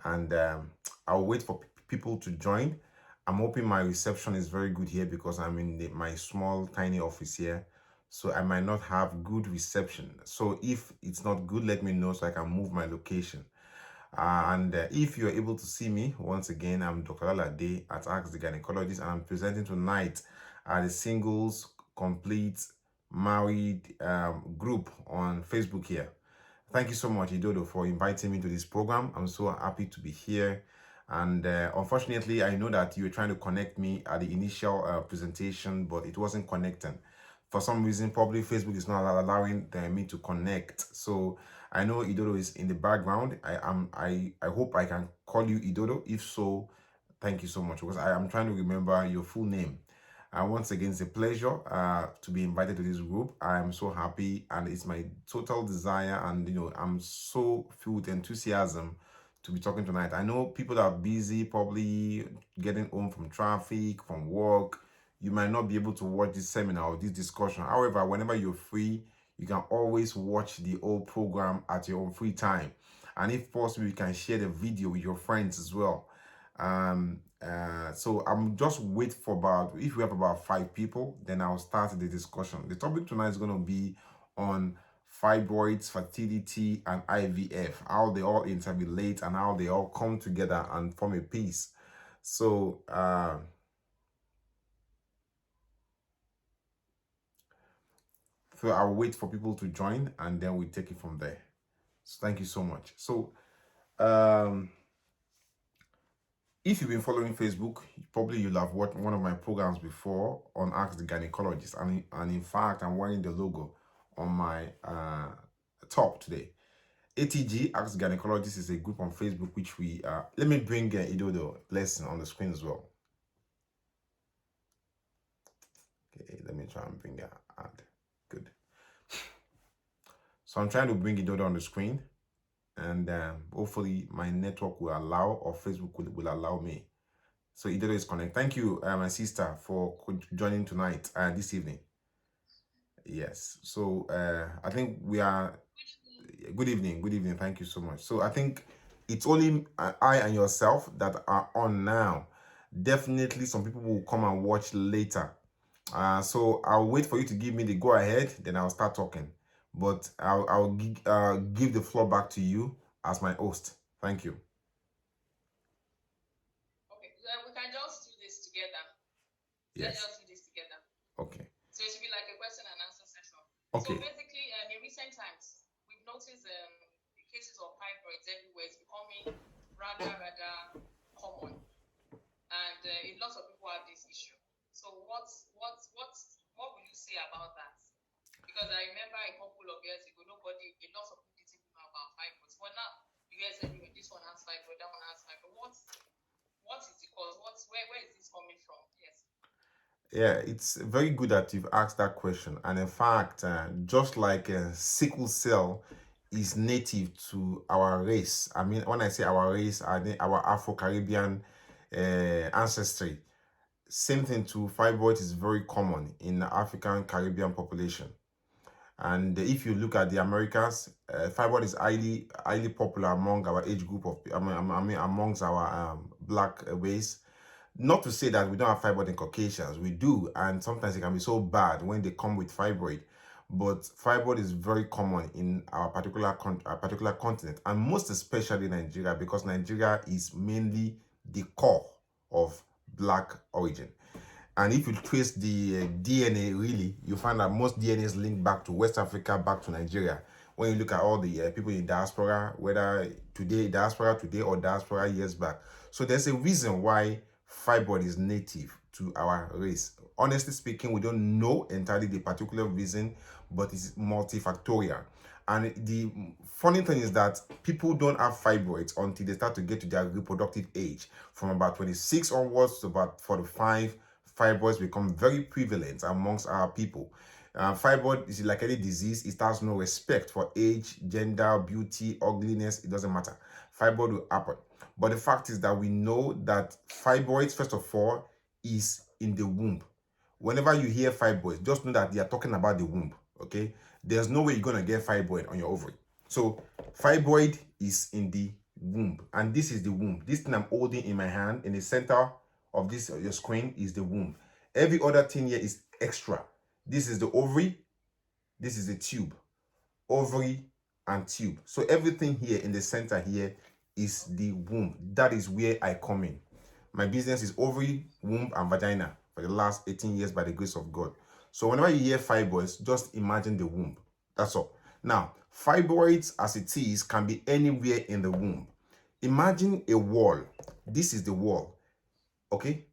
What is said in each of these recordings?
and I'll wait for people to join. I'm hoping my reception is very good here because I'm in my small tiny office here, so I might not have good reception. So if it's not good, let me know so I can move my location. And if you're able to see me, once again, I'm Dr. Alalade at Ask the Gynecologist, and I'm presenting tonight at the Singles Complete Married group on Facebook here. Thank you so much, Idodo, for inviting me to this program. I'm so happy to be here. And unfortunately, I know that you were trying to connect me at the initial presentation, but it wasn't connecting. For some reason, probably Facebook is not allowing me to connect. So I know Idodo is in the background. I hope I can call you Idodo. If so, thank you so much, because I am trying to remember your full name. Once again, it's a pleasure to be invited to this group. I am so happy, and it's my total desire, and I'm so filled with enthusiasm to be talking tonight. I know people are busy, probably getting home from traffic, from work. You might not be able to watch this seminar or this discussion. However, whenever you're free, you can always watch the whole program at your own free time. And if possible, you can share the video with your friends as well. So I'm just wait for about, if we have about 5 people, then I'll start the discussion. The topic tonight is going to be on fibroids, fertility, and IVF, how they all interrelate and how they all come together and form a piece. So I'll wait for people to join, and then we take it from there. So thank you so much. So if you've been following Facebook, probably you'll have watched one of my programs before on Ask the Gynecologist. And in fact, I'm wearing the logo on my top today. ATG, Ask the Gynecologist, is a group on Facebook which we... let me bring Idodo lesson on the screen as well. Okay, let me try and bring that ad. Good. So I'm trying to bring Idodo on the screen. And hopefully my network will allow, or Facebook will allow me. So Idodo is connected. Thank you, my sister, for joining tonight, this evening. Yes. So I think we are... Good evening. Good evening. Thank you so much. So I think it's only I and yourself that are on now. Definitely some people will come and watch later. So I'll wait for you to give me the go ahead, then I'll start talking. But I'll give the floor back to you as my host. Thank you. Okay, we can just do this together. Yes. Let's just do this together. Okay. So it should be like a question and answer session. Okay. So basically, in recent times, we've noticed the cases of fibroids everywhere is becoming rather common, and a lot of people have this issue. So what will you say about that? Because I remember a couple of years ago, a lot of people didn't know about fibroids. But now you guys everywhere, this one has fibroid, that one has fibroid. What is the cause? Where is this coming from? Yes. Yeah, it's very good that you've asked that question. And in fact, just like sickle cell is native to our race. I mean, when I say our race, I mean our Afro-Caribbean ancestry. Same thing to fibroid is very common in the African Caribbean population. And if you look at the Americas, fibroid is highly popular among our age group of, amongst our black race. Not to say that we don't have fibroid in Caucasians, we do, and sometimes it can be so bad when they come with fibroid. But fibroid is very common in our particular continent, and most especially Nigeria, because Nigeria is mainly the core of black origin. And if you trace the DNA, really, you find that most DNA is linked back to West Africa, back to Nigeria. When you look at all the people in diaspora, whether diaspora today or diaspora years back. So there's a reason why fibroid is native to our race. Honestly speaking, we don't know entirely the particular reason, but it's multifactorial. And the funny thing is that people don't have fibroids until they start to get to their reproductive age. From about 26 onwards to about 45, fibroids become very prevalent amongst our people. Fibroid is like any disease. It has no respect for age, gender, beauty, ugliness. It doesn't matter. Fibroid will happen. But the fact is that we know that fibroids, first of all, is in the womb. Whenever you hear fibroids, just know that they are talking about the womb, okay? There's no way you're going to get fibroid on your ovary. So fibroid is in the womb, and this is the womb. This thing I'm holding in my hand in the center of this your screen is the womb. Every other thing here is extra. This is the ovary, this is the tube, ovary and tube. So everything here in the center here is the womb. That is where I come in. My business is ovary, womb, and vagina for the last 18 years by the grace of God. So whenever you hear fibroids, just imagine the womb. That's all. Now, fibroids as it is can be anywhere in the womb. Imagine a wall. This is the wall. Okay?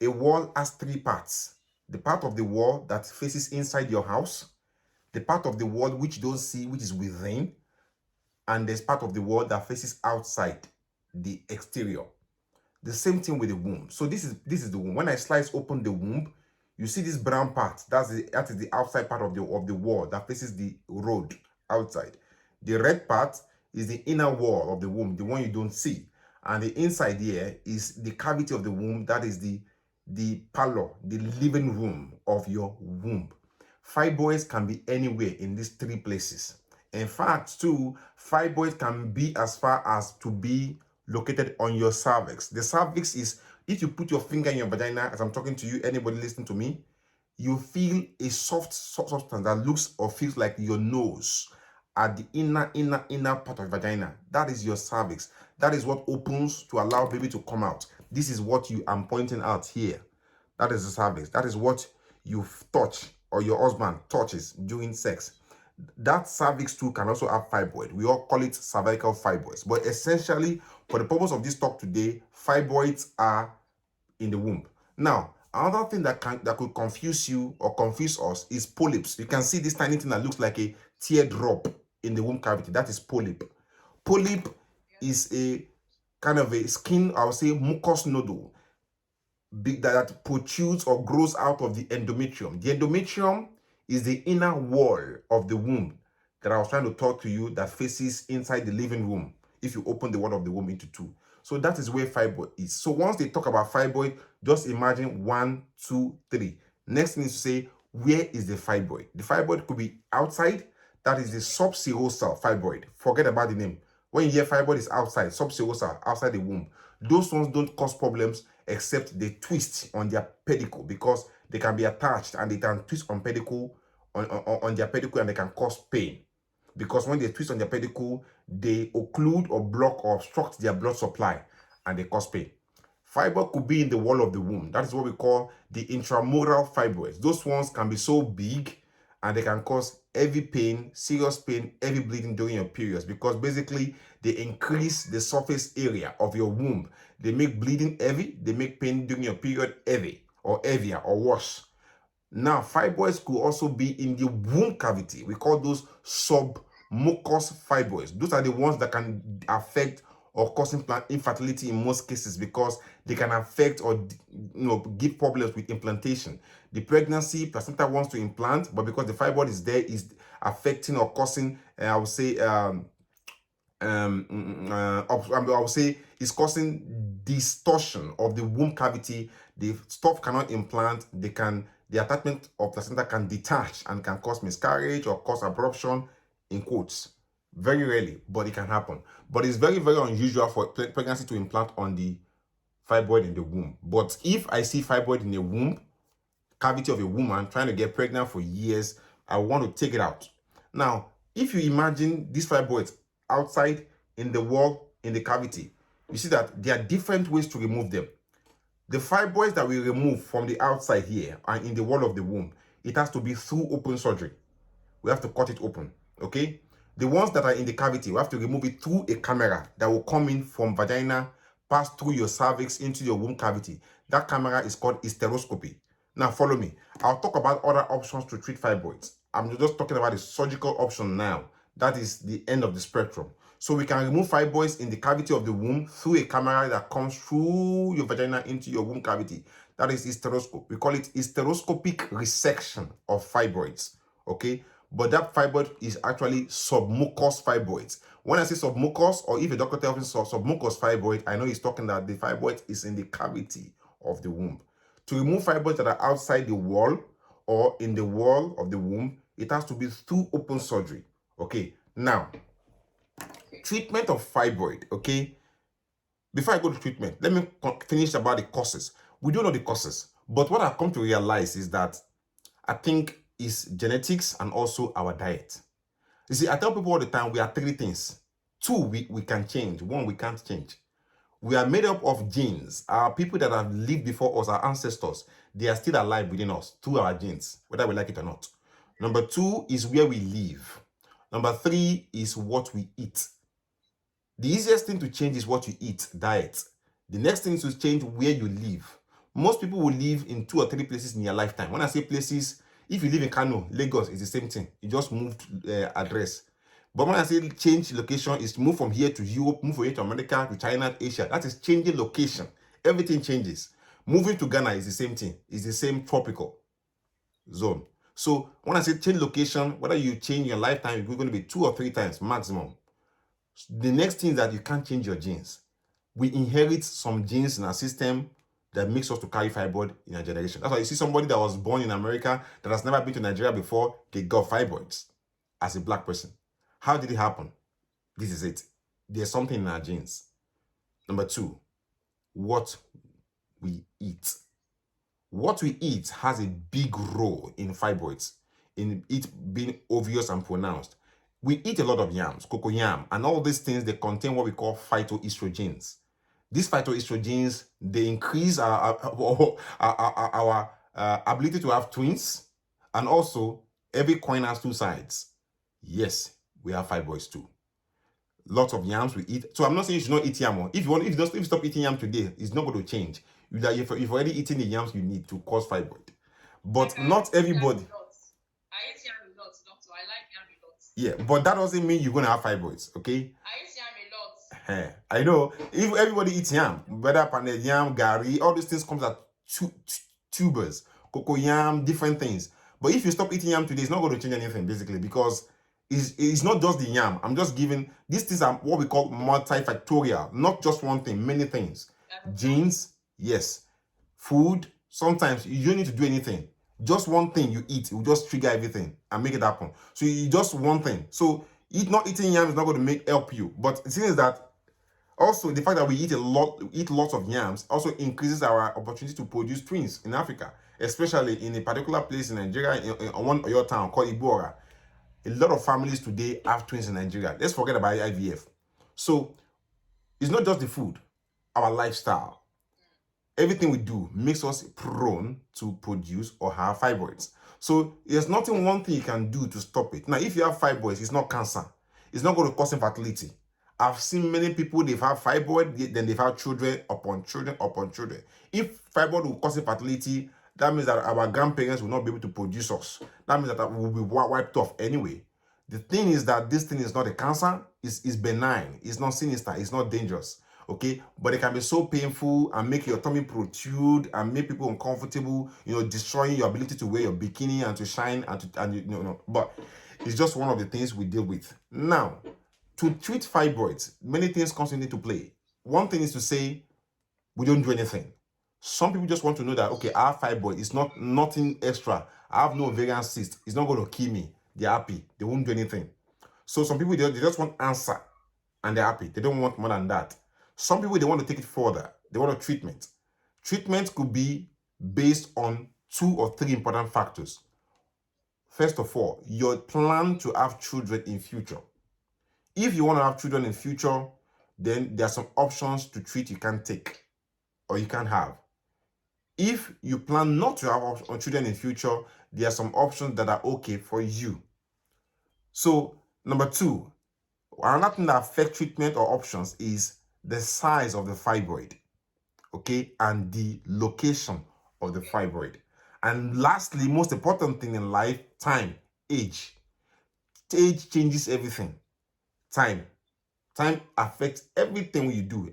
A wall has three parts. The part of the wall that faces inside your house, the part of the wall which you don't see, which is within, and there's part of the wall that faces outside, the exterior. The same thing with the womb. So this is the womb. When I slice open the womb, you see this brown part. That is the outside part of the wall that faces the road outside. The red part is the inner wall of the womb, the one you don't see. And the inside here is the cavity of the womb. That is the parlor, the living room of your womb. Fibroids can be anywhere in these three places. In fact, too, fibroids can be as far as to be located on your cervix. The cervix is, if you put your finger in your vagina, as I'm talking to you, anybody listening to me, you feel a soft substance that looks or feels like your nose at the inner part of vagina. That is your cervix. That is what opens to allow baby to come out. This is what I'm pointing out here. That is the cervix. That is what you touch or your husband touches during sex. That cervix too can also have fibroid. We all call it cervical fibroids. But essentially, for the purpose of this talk today, fibroids are in the womb. Now, another thing that could confuse you or confuse us is polyps. You can see this tiny thing that looks like a teardrop in the womb cavity. That is polyp. Polyp is a kind of a skin, I would say, mucous nodule that protrudes or grows out of the endometrium. The endometrium is the inner wall of the womb that I was trying to talk to you that faces inside the living room if you open the wall of the womb into two. So that is where fibroid is. So once they talk about fibroid, just imagine 1, 2, 3. Next thing is to say, where is the fibroid? The fibroid could be outside. That is the subserosal fibroid. Forget about the name. When you hear fibroid is outside, subserosal, outside the womb, those ones don't cause problems except they twist on their pedicle because they can be attached and they can twist on pedicle on their pedicle and they can cause pain. Because when they twist on their pedicle, they occlude or block or obstruct their blood supply and they cause pain. Fibroid could be in the wall of the womb. That is what we call the intramural fibroids. Those ones can be so big and they can cause heavy pain, serious pain, heavy bleeding during your periods because basically they increase the surface area of your womb. They make bleeding heavy, they make pain during your period heavy or heavier or worse. Now, fibroids could also be in the womb cavity. We call those submucous fibroids. Those are the ones that can affect or cause infertility in most cases because they can affect or give problems with implantation. The pregnancy, placenta wants to implant, but because the fibroid is there, is affecting or causing, I would say, is causing distortion of the womb cavity. The stuff cannot implant. The attachment of placenta can detach and can cause miscarriage or cause abortion, in quotes. Very rarely, but it can happen. But it's very, very unusual for pregnancy to implant on the fibroid in the womb. But if I see fibroid in the womb, cavity of a woman trying to get pregnant for years, I want to take it out. Now, if you imagine these fibroids outside in the wall, in the cavity, you see that there are different ways to remove them. The fibroids that we remove from the outside here and in the wall of the womb, it has to be through open surgery. We have to cut it open, okay? The ones that are in the cavity, we have to remove it through a camera that will come in from vagina, pass through your cervix into your womb cavity. That camera is called hysteroscopy. Now follow me. I'll talk about other options to treat fibroids. I'm just talking about the surgical option now. That is the end of the spectrum. So we can remove fibroids in the cavity of the womb through a camera that comes through your vagina into your womb cavity. That is hysteroscope. We call it hysteroscopic resection of fibroids, okay? But that fibroid is actually submucous fibroids. When I say submucous, or if a doctor tells me submucous fibroid, I know he's talking that the fibroid is in the cavity of the womb. To remove fibroids that are outside the wall or in the wall of the womb, it has to be through open surgery. Okay, now, Treatment of fibroid, okay? Before I go to treatment, let me finish about the causes. We don't know the causes, but what I've come to realize is that I think is genetics and also our diet. You see, I tell people all the time, we are three things. Two, we can change. One, we can't change. We are made up of genes. Our people that have lived before us, our ancestors, they are still alive within us through our genes, whether we like it or not. Number two is where we live. Number three is what we eat. The easiest thing to change is what you eat, diet. The next thing is to change where you live. Most people will live in 2 or 3 places in their lifetime. When I say places, if you live in Kano, Lagos, it's the same thing. You just moved address. But when I say change location, is to move from here to Europe, move from here to America, to China, Asia. That is changing location. Everything changes. Moving to Ghana is the same thing. It's the same tropical zone. So when I say change location, whether you change your lifetime, it's going to be 2 or 3 times maximum. The next thing is that you can't change your genes. We inherit some genes in our system that makes us to carry fibroid in our generation. That's why you see somebody that was born in America that has never been to Nigeria before, they got fibroids as a black person. How did it happen? This is it. There's something in our genes. Number 2, what we eat. What we eat has a big role in fibroids, in it being obvious and pronounced. We eat a lot of yams, cocoyam, and all these things, they contain what we call phytoestrogens. These phytoestrogens, they increase our ability to have twins, and also every coin has 2 sides. Yes, we have fibroids too. Lots of yams we eat. So I'm not saying you should not eat yam. If you stop eating yam today, it's not going to change. You've already eaten the yams you need to cause fibroid. But not everybody. I eat yam a lot, doctor. I like yam a lot. Yeah, but that doesn't mean you're going to have fibroids, okay? I eat yam a lot. I know. If everybody eats yam, whether panel yam, gari, all these things comes at tubers, cocoa yam, different things. But if you stop eating yam today, it's not going to change anything, basically, because it's not just the yam. I'm just giving, these things are what we call multifactorial, not just one thing, many things. Genes, yes. Food, sometimes you don't need to do anything. Just one thing you eat, it will just trigger everything and make it happen. So you just one thing. So not eating yam is not going to help you. But the thing is that also the fact that we eat lots of yams also increases our opportunity to produce twins in Africa, especially in a particular place in Nigeria, in one of your town called Ibuora. A lot of families today have twins in Nigeria. Let's forget about IVF. So it's not just the food, our lifestyle. Everything we do makes us prone to produce or have fibroids. So there's nothing one thing you can do to stop it. Now, if you have fibroids, it's not cancer. It's not going to cause infertility. I've seen many people, they've had fibroid, then they've had children upon children upon children. If fibroid will cause infertility, that means that our grandparents will not be able to produce us. That means that we will be wiped off anyway. The thing is that this thing is not a cancer. It's benign. It's not sinister. It's not dangerous. Okay, but it can be so painful and make your tummy protrude and make people uncomfortable, destroying your ability to wear your bikini and to shine but it's just one of the things we deal with. Now, to treat fibroids, many things comes into play. One thing is to say we don't do anything. Some people just want to know that, okay, I have fibroid, it's nothing extra. I have no ovarian cyst, it's not going to kill me. They're happy, they won't do anything. So some people, they just want answer and they're happy. They don't want more than that. Some people, they want to take it further. They want a treatment. Treatment could be based on 2 or 3 important factors. First of all, your plan to have children in future. If you want to have children in future, then there are some options to treat you can take or you can have. If you plan not to have children in future, there are some options that are okay for you. So, number 2, another thing that affects treatment or options is the size of the fibroid, okay, and the location of the fibroid. And lastly, most important thing in life, time, age. Age changes everything. Time affects everything we do.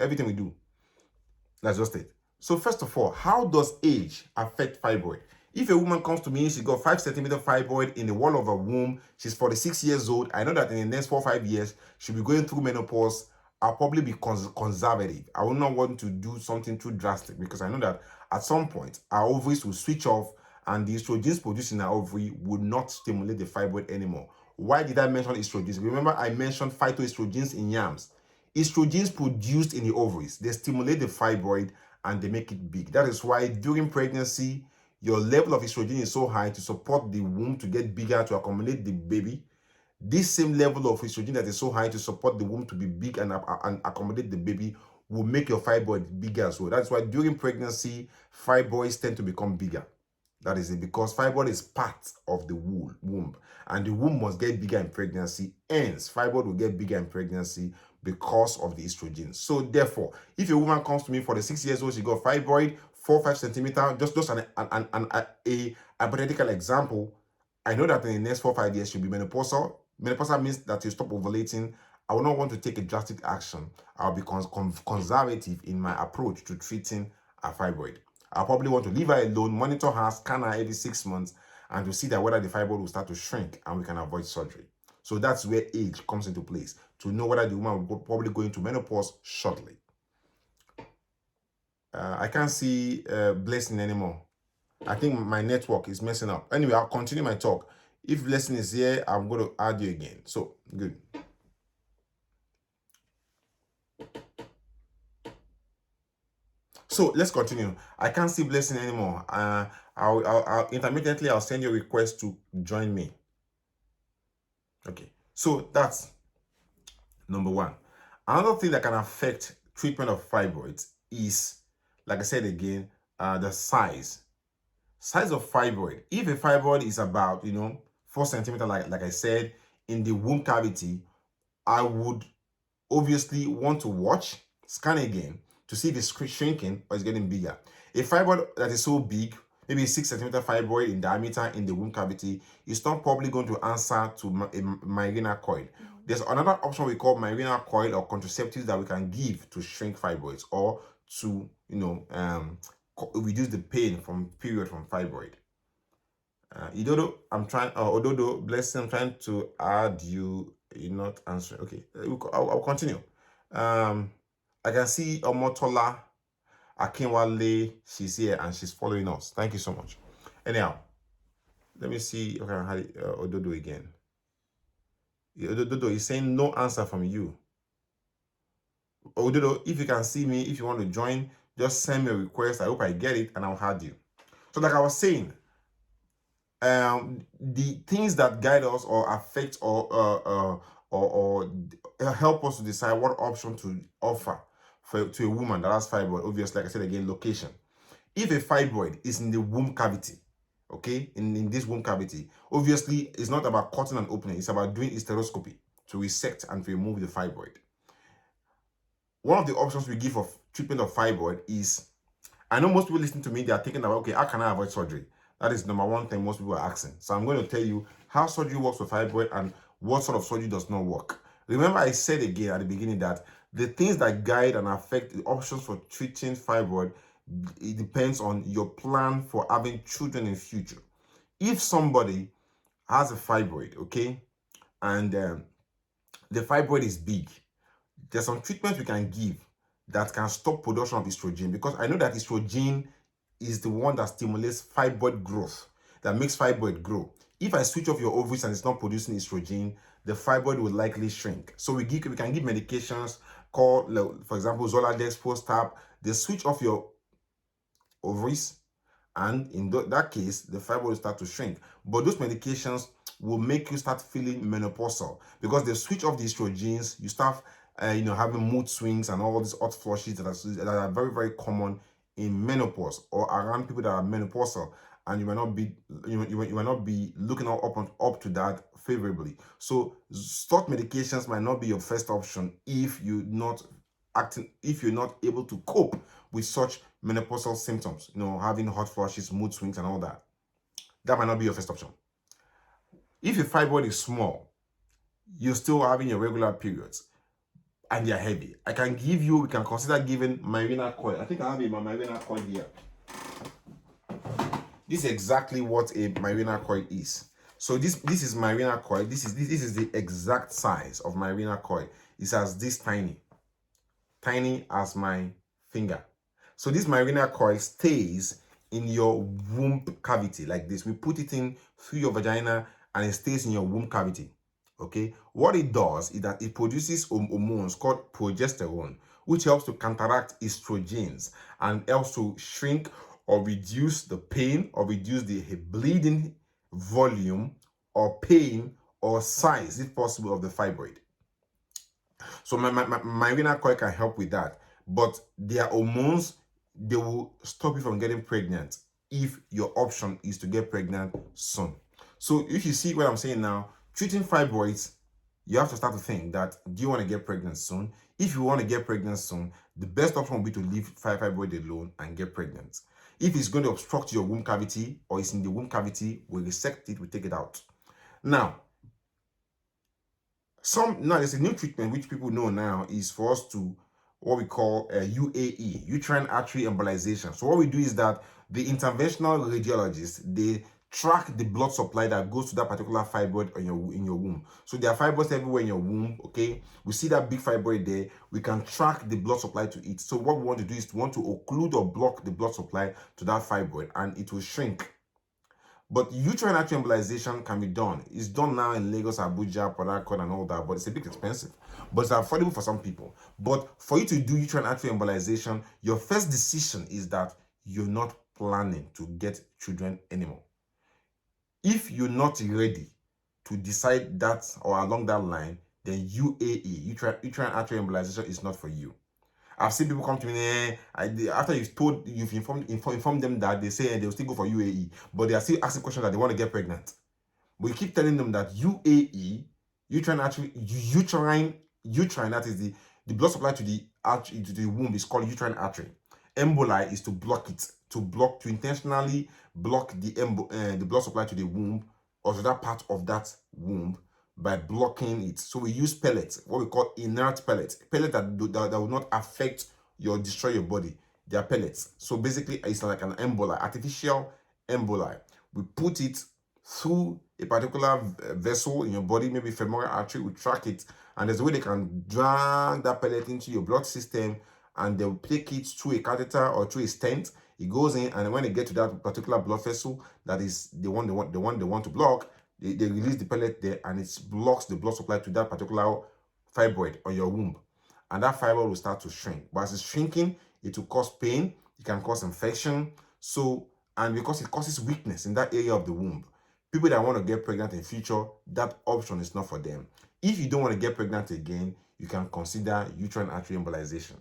That's just it. So first of all, how does age affect fibroid? If a woman comes to me, she got 5 centimeter fibroid in the wall of her womb, she's 46 years old, I know that in the next 4 or 5 years, she'll be going through menopause. I'll probably be conservative. I will not want to do something too drastic because I know that at some point, our ovaries will switch off and the estrogens produced in our ovary would not stimulate the fibroid anymore. Why did I mention estrogens? Remember, I mentioned phytoestrogens in yams. Estrogens produced in the ovaries, they stimulate the fibroid and they make it big. That is why during pregnancy, your level of estrogen is so high to support the womb to get bigger, to accommodate the baby. This same level of estrogen that is so high to support the womb to be big and accommodate the baby will make your fibroid bigger as well. That's why during pregnancy, fibroids tend to become bigger. That is it, because fibroid is part of the womb, and the womb must get bigger in pregnancy. Hence, fibroid will get bigger in pregnancy because of the estrogen. So therefore, if a woman comes to me for the 6 years old, she got fibroid 4-5 centimeter, just a hypothetical example. I know that in the next 4-5 years she'll be menopausal. Menopausal means that you stop ovulating. I will not want to take a drastic action. I'll be conservative in my approach to treating a fibroid. I'll probably want to leave her alone, monitor her, scan her every 6 months, and to see that whether the fibroid will start to shrink and we can avoid surgery. So that's where age comes into place, to know whether the woman will probably go into menopause shortly. I can't see Blessing anymore. I think my network is messing up. Anyway, I'll continue my talk. If Blessing is here, I'm going to add you again. So, good. So let's continue. I can't see Blessing anymore. I'll intermittently I'll send you a request to join me. Okay. So that's number one. Another thing that can affect treatment of fibroids is, like I said again, the size. Size of fibroid. If a fibroid is about 4 centimeters, like I said, in the womb cavity, I would obviously want to watch, scan again to see if it's shrinking or it's getting bigger. A fibroid that is so big, maybe a 6 centimeter fibroid in diameter in the womb cavity, is not probably going to answer to a Mirena coil. There's another option we call Mirena coil or contraceptives that we can give to shrink fibroids or to reduce the pain from fibroid. Idodo, I'm trying. Ododo, Blessing, I'm trying to add you. You're not answering. Okay, I'll continue. I can see Omotola Akinwale. She's here and she's following us. Thank you so much. Anyhow, let me see. Okay, I had Ododo again. Ododo is saying no answer from you. Ododo, if you can see me, if you want to join, just send me a request. I hope I get it and I'll add you. So, like I was saying, the things that guide us or affect or help us to decide what option to offer to a woman that has fibroid. Obviously, like I said again, location. If a fibroid is in the womb cavity, okay, in this womb cavity, obviously it's not about cutting and opening, it's about doing hysteroscopy to resect and to remove the fibroid. One of the options we give for treatment of fibroid is, I know most people listening to me, they are thinking about, okay, how can I avoid surgery? That is number one thing most people are asking. So I'm going to tell you how surgery works for fibroid and what sort of surgery does not work. Remember, I said again at the beginning that the things that guide and affect the options for treating fibroid, it depends on your plan for having children in future. If somebody has a fibroid, okay, and the fibroid is big, there's some treatments we can give that can stop production of estrogen, because I know that estrogen is the one that stimulates fibroid growth, that makes fibroid grow. If I switch off your ovaries and it's not producing estrogen, the fibroid will likely shrink. So we can give medications called, for example, Zoladex, Post-Tap. They switch off your ovaries, and in that case, the fibroid will start to shrink. But those medications will make you start feeling menopausal, because they switch off the estrogens. You start having mood swings and all these hot flushes that are very, very common in menopause or around people that are menopausal, and you might not be looking up to that favorably. So start medications might not be your first option if you're not able to cope with such menopausal symptoms, having hot flushes, mood swings, and all that. That might not be your first option. If your fibroid is small, you're still having your regular periods, and they're heavy, we can consider giving Mirena coil. I think I have a Mirena coil here. This is exactly what a Mirena coil is. So this is Mirena coil. This is the exact size of Mirena coil. It's as this tiny as my finger. So this Mirena coil stays in your womb cavity like this. We put it in through your vagina and it stays in your womb cavity. Okay, what it does is that it produces hormones called progesterone, which helps to counteract estrogens and helps to shrink or reduce the pain or reduce the bleeding volume or pain or size, if possible, of the fibroid. So my renal coil can help with that. But their hormones, they will stop you from getting pregnant if your option is to get pregnant soon. So if you see what I'm saying now, treating fibroids, you have to start to think that, do you want to get pregnant soon? If you want to get pregnant soon, the best option will be to leave fibroid alone and get pregnant. If it's going to obstruct your womb cavity or it's in the womb cavity, we resect it, we take it out. Now, there's a new treatment which people know now is for us to what we call UAE, uterine artery embolization. So what we do is that the interventional radiologist, they track the blood supply that goes to that particular fibroid in your womb. So there are fibroids everywhere in your womb. Okay, we see that big fibroid there. We can track the blood supply to it. So what we want to do is to want to occlude or block the blood supply to that fibroid, and it will shrink. But uterine artery embolization can be done. It's done now in Lagos, Abuja, Port Harcourt, and all that, but it's a bit expensive. But it's affordable for some people. But for you to do uterine artery embolization, your first decision is that you're not planning to get children anymore. If you're not ready to decide that or along that line, then UAE, uterine artery embolization, is not for you. I've seen people come to me after you've informed them that they say they'll still go for UAE, but they are still asking questions that they want to get pregnant. We keep telling them that UAE, uterine, that is the blood supply to the artery, to the womb, is called uterine artery. Emboli is to block it, to intentionally block the blood supply to the womb or to that part of that womb by blocking it. So we use pellets, what we call inert pellets that will not affect or destroy your body. They are pellets. So basically, it's like an emboli, artificial emboli. We put it through a particular vessel in your body, maybe femoral artery. We track it, and there's a way they can drag that pellet into your blood system, and they'll take it through a catheter or through a stent. It goes in, and when they get to that particular blood vessel, that is the one they want to block, they release the pellet there, and it blocks the blood supply to that particular fibroid on your womb, and that fibroid will start to shrink. But as it's shrinking, it will cause pain, it can cause infection. So, and because it causes weakness in that area of the womb, people that want to get pregnant in future, that option is not for them. If you don't want to get pregnant again, you can consider uterine artery embolization.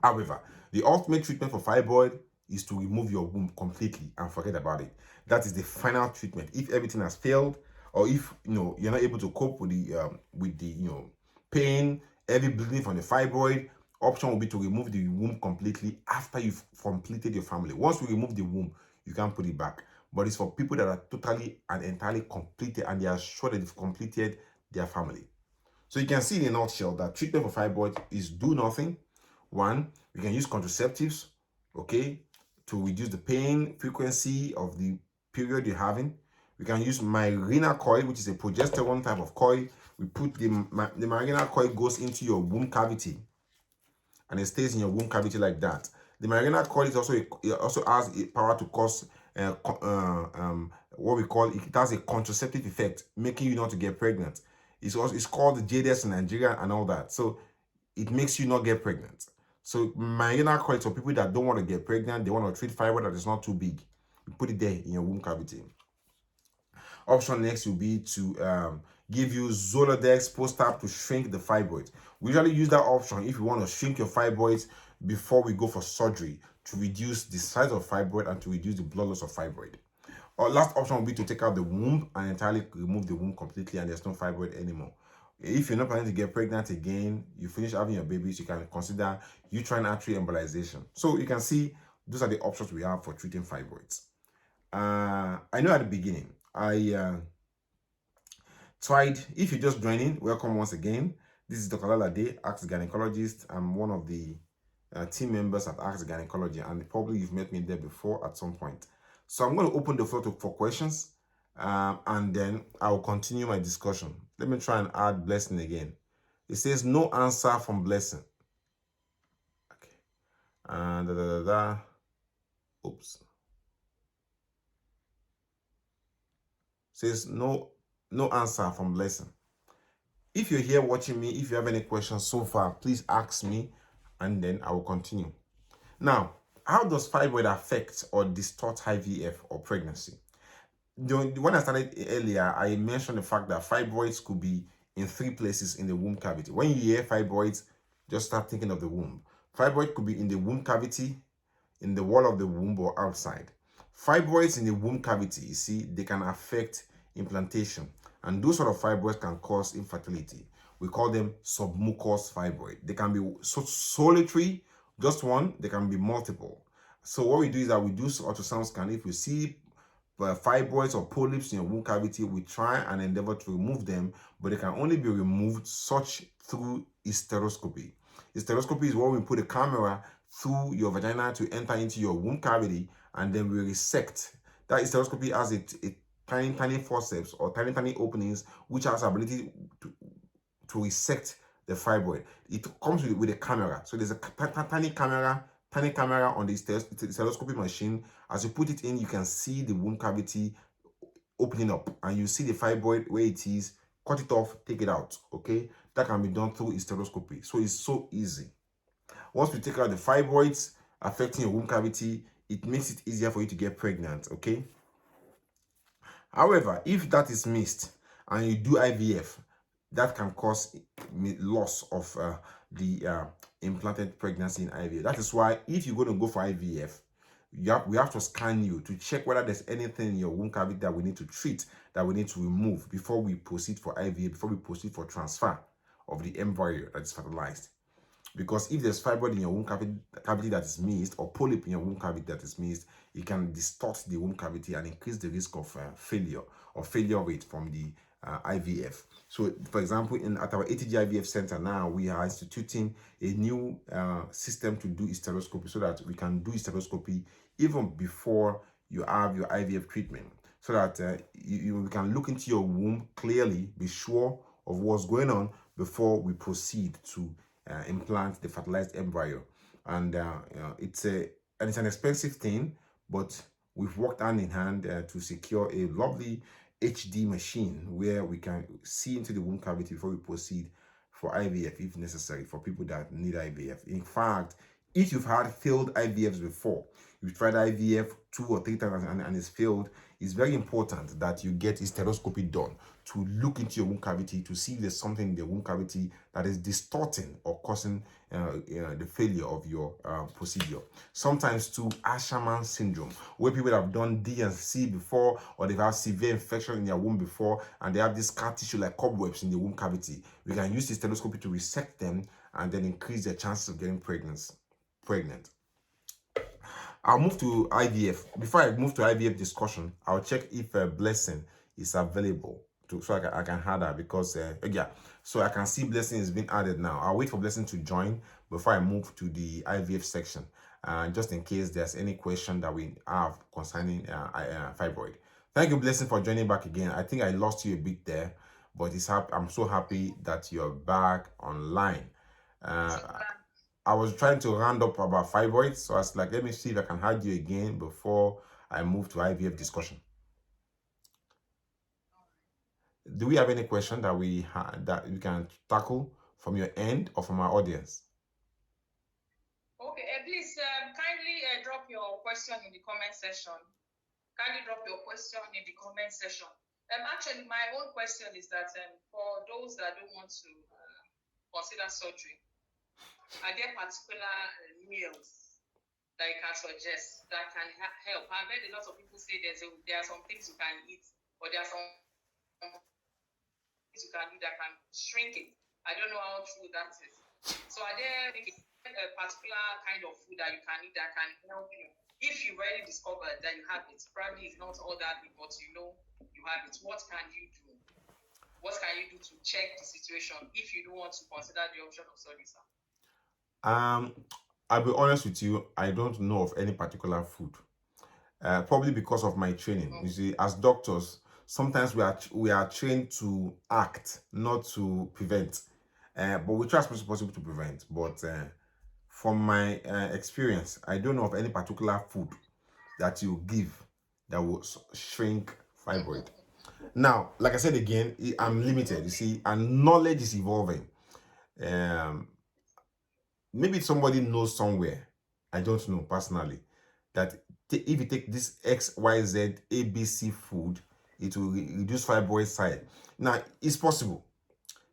However, the ultimate treatment for fibroid is to remove your womb completely and forget about it. That is the final treatment. If everything has failed, or if you're not able to cope with the pain, heavy bleeding from the fibroid, option will be to remove the womb completely after you've completed your family. Once we remove the womb, you can't put it back. But it's for people that are totally and entirely completed and they are sure that they've completed their family. So you can see in a nutshell that treatment for fibroid is do nothing. One, we can use contraceptives, okay, to reduce the pain frequency of the period you're having. We can use Mirena coil, which is a progesterone type of coil. We put the Mirena coil goes into your womb cavity, and it stays in your womb cavity like that. The Mirena coil is also has a power to cause what we call it has a contraceptive effect, making you not to get pregnant. It's called JDS in Nigeria and all that. So it makes you not get pregnant. So Mirena coil is for people that don't want to get pregnant, they want to treat fibroid that is not too big. You put it there in your womb cavity. Option next will be to give you Zoladex post-op to shrink the fibroid. We usually use that option if you want to shrink your fibroids before we go for surgery to reduce the size of fibroid and to reduce the blood loss of fibroid. Our last option will be to take out the womb and entirely remove the womb completely, and there's no fibroid anymore. If you're not planning to get pregnant again, you finish having your babies, you can consider uterine artery embolization. So you can see those are the options we have for treating fibroids. I know at the beginning, I tried. If you're just joining, welcome once again. This is Dr. Alalade, AsktheGynaecologist. I'm one of the team members at Ask the Gynecology, and probably you've met me there before at some point. So I'm going to open the floor for questions, and then I'll continue my discussion. Let me try and add Blessing again. It says no answer from Blessing. Okay. And Oops. Says no No answer from Blessing. If you're here watching me, if you have any questions so far, please ask me and then I will continue. Now, how does fibroid affect or distort IVF or pregnancy? When I started earlier, I mentioned the fact that fibroids could be in 3 places in the womb cavity. When you hear fibroids, just start thinking of the womb. Fibroid could be in the womb cavity, in the wall of the womb, or outside. Fibroids in the womb cavity, you see, they can affect implantation, and those sort of fibroids can cause infertility. We call them submucous fibroid. They can be solitary, just one. They can be multiple. So what we do is that we do ultrasound scan. If we see fibroids or polyps in your womb cavity, we try and endeavor to remove them, but they can only be removed such through hysteroscopy. Hysteroscopy is where we put a camera through your vagina to enter into your womb cavity, and then we resect. That hysteroscopy has a tiny forceps or tiny openings which has ability to resect the fibroid. It comes with a camera. So there's a tiny camera on the hysteroscopy machine. As you put it in, you can see the womb cavity opening up, and you see the fibroid where it is. Cut it off, take it out. Okay, that can be done through hysteroscopy. So it's so easy. Once we take out the fibroids affecting your womb cavity, it makes it easier for you to get pregnant. Okay. However, if that is missed and you do IVF, that can cause loss of the implanted pregnancy in IVF. That is why if you're going to go for IVF, we have to scan you to check whether there's anything in your womb cavity that we need to treat, that we need to remove before we proceed for IVF, before we proceed for transfer of the embryo that is fertilized. Because if there's fibroid in your womb cavity that is missed, or polyp in your womb cavity that is missed, it can distort the womb cavity and increase the risk of failure or failure rate from the IVF. So, for example, at our ATG IVF center now, we are instituting a new system to do hysteroscopy, so that we can do hysteroscopy even before you have your IVF treatment, so that we can look into your womb clearly, be sure of what's going on before we proceed to implant the fertilized embryo. And it's an expensive thing, but we've worked hand in hand to secure a lovely HD machine where we can see into the womb cavity before we proceed for IVF if necessary, for people that need IVF. In fact, if you've had failed IVFs before, you've tried IVF 2 or 3 times and it's failed, it's very important that you get hysteroscopy done to look into your womb cavity to see if there's something in the womb cavity that is distorting or causing the failure of your procedure. Sometimes too, Asherman syndrome, where people have done D and C before, or they've had severe infection in their womb before, and they have this scar tissue like cobwebs in the womb cavity. We can use hysteroscopy to resect them and then increase their chances of getting pregnant. I'll move to IVF. Before I move to IVF discussion, I'll check if Blessing is available so I can add her, because yeah, so I can see Blessing is being added now. I'll wait for Blessing to join before I move to the IVF section, just in case there's any question that we have concerning fibroid. Thank you, Blessing, for joining back again. I think I lost you a bit there, but I'm so happy that you're back online. I was trying to round up about fibroids, so I was like, let me see if I can add you again before I move to IVF discussion. Do we have any question that we can tackle from your end or from our audience? Okay, please kindly drop your question in the comment section. Actually, my own question is that for those that don't want to consider surgery, are there particular meals that you can suggest that can help? I've heard a lot of people say there are some things you can eat, or there are some things you can do that can shrink it. I don't know how true that is. So are there a particular kind of food that you can eat that can help you? If you already discovered that you have it, probably it's not all that big, but you know you have it, what can you do? What can you do to check the situation if you don't want to consider the option of surgery, sir? I'll be honest with you, I don't know of any particular food. Probably because of my training. You see, as doctors, sometimes we are trained to act, not to prevent. But we try as much as possible to prevent. But from my experience, I don't know of any particular food that you give that will shrink fibroid. Now, like I said again, I'm limited, you see, and knowledge is evolving. Maybe somebody knows somewhere, I don't know personally, that if you take this XYZ ABC food, it will reduce fibroid size. Now, it's possible.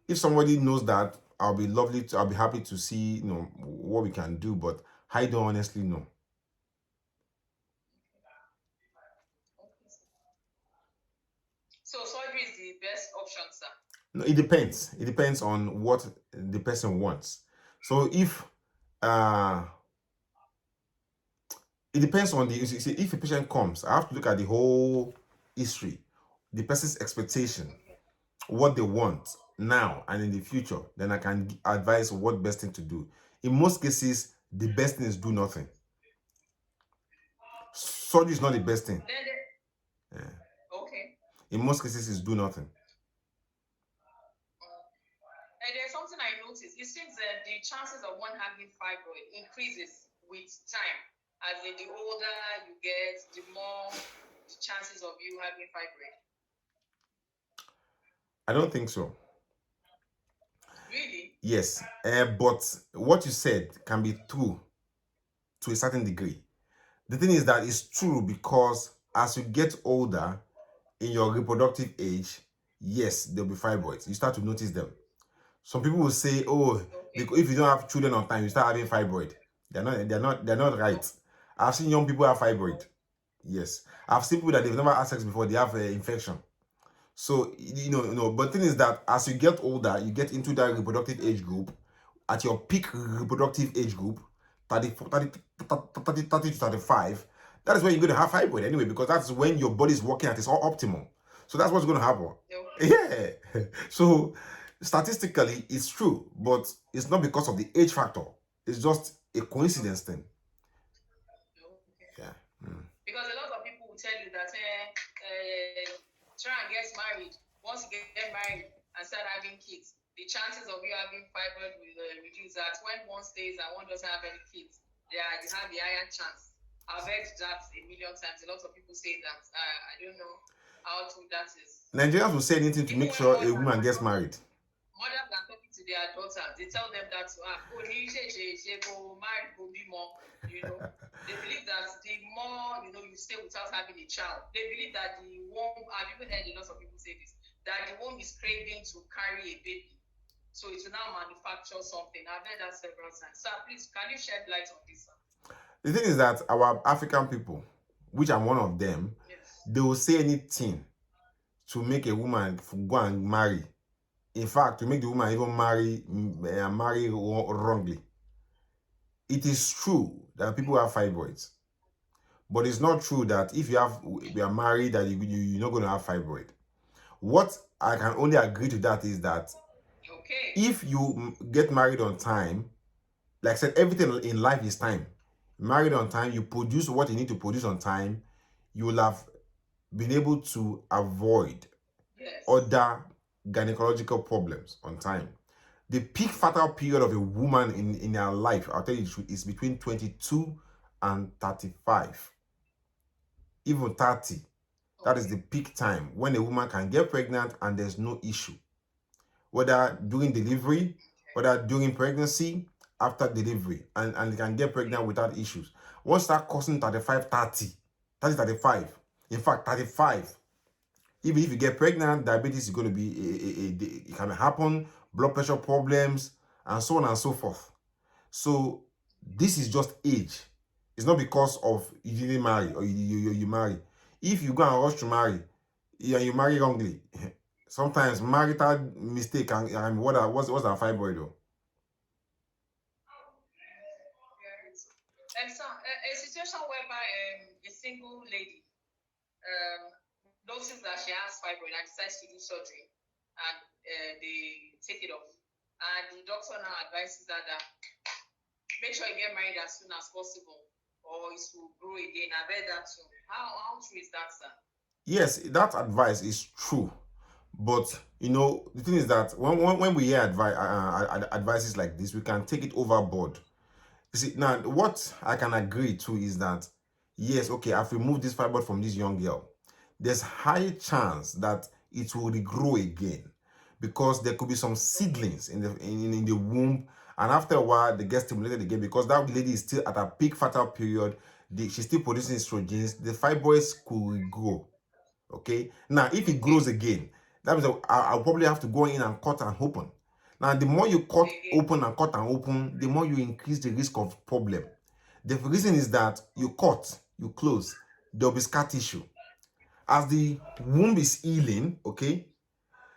If somebody knows that, I'll be happy to see, what we can do, but I don't honestly know. So surgery is the best option, sir? No, it depends. It depends on what the person wants. So if it depends on you see, if a patient comes, I have to look at the whole history, the person's expectation, what they want now and in the future. Then I can advise what best thing to do. In most cases, the best thing is do nothing. Surgery is not the best thing. Yeah. Okay. In most cases, it's do nothing. And there's something I noticed. It seems that the chances of one having fibroid increases with time. As in, the older you get, the more the chances of you having fibroid. I don't think so. Really? Yes, but what you said can be true to a certain degree. The thing is that it's true because as you get older in your reproductive age, yes, there'll be fibroids. You start to notice them. Some people will say, "Oh, because if you don't have children on time, you start having fibroid." They're not right. I've seen young people have fibroid. Yes, I've seen people that they've never had sex before. They have infection. So but the thing is that as you get older, you get into that reproductive age group. At your peak reproductive age group, 30 to 35, that is when you're going to have fibroid anyway, because that's when your body is working at its optimum. So that's what's going to happen. Yeah. So statistically, it's true, but it's not because of the age factor. It's just a coincidence thing. Yeah. Because a lot of people will tell you that try and get married. Once you get married and start having kids, the chances of you having fibroid will reduce. That when one stays and one doesn't have any kids, you have the higher chance. I've heard that a million times. A lot of people say that. I don't know how true that is. Nigerians will say anything to make sure a woman gets married. Mothers are talking to their daughters. They tell them that they believe that the more you stay without having a child, they believe that the womb. I've even heard a lot of people say this, that the womb is craving to carry a baby, so it will now manufacture something. I've heard that several times. Sir, please, can you shed light on this, sir? The thing is that our African people, which I'm one of them, yes, they will say anything to make a woman go and marry. In fact, to make the woman even marry wrongly. It is true that people have fibroids, but it's not true that if you are married that you're not going to have fibroid. What I can only agree to that is that if you get married on time, like I said, everything in life is time. Married on time, you produce what you need to produce on time, you will have been able to avoid other gynecological problems on time. The peak fertile period of a woman in her life, I'll tell you the truth, is between 22 and 35. Even 30. That is the peak time when a woman can get pregnant and there's no issue. Whether during delivery, whether during pregnancy, after delivery, and they can get pregnant without issues. Once start crossing 35, 30, 35. In fact, 35. Even if you get pregnant, diabetes is going to be, it can happen, blood pressure problems, and so on and so forth. So this is just age. It's not because of you didn't marry or you marry. If you go and rush to marry, you marry wrongly. Sometimes marital mistake and what's that fibroid though? And so a situation whereby a single lady notices that she has fibroid and decides to do surgery, and they take it off, and the doctor now advises that make sure you get married as soon as possible, or it will grow again. I bet that too. How true is that, sir? Yes, that advice is true, but the thing is that when we hear advices like this, we can take it overboard. You see, now what I can agree to is that yes, okay, I've removed this fibroid from this young girl. There's high chance that it will regrow again, because there could be some seedlings in the womb, and after a while they get stimulated again, because that lady is still at her peak fertile period. She's still producing estrogens. The fibroids could regrow. Okay, now if it grows again, that means I'll probably have to go in and cut and open. Now, the more you cut open and cut and open, the more you increase the risk of problem. The reason is that you cut, you close, there'll be scar tissue. As the womb is healing, okay,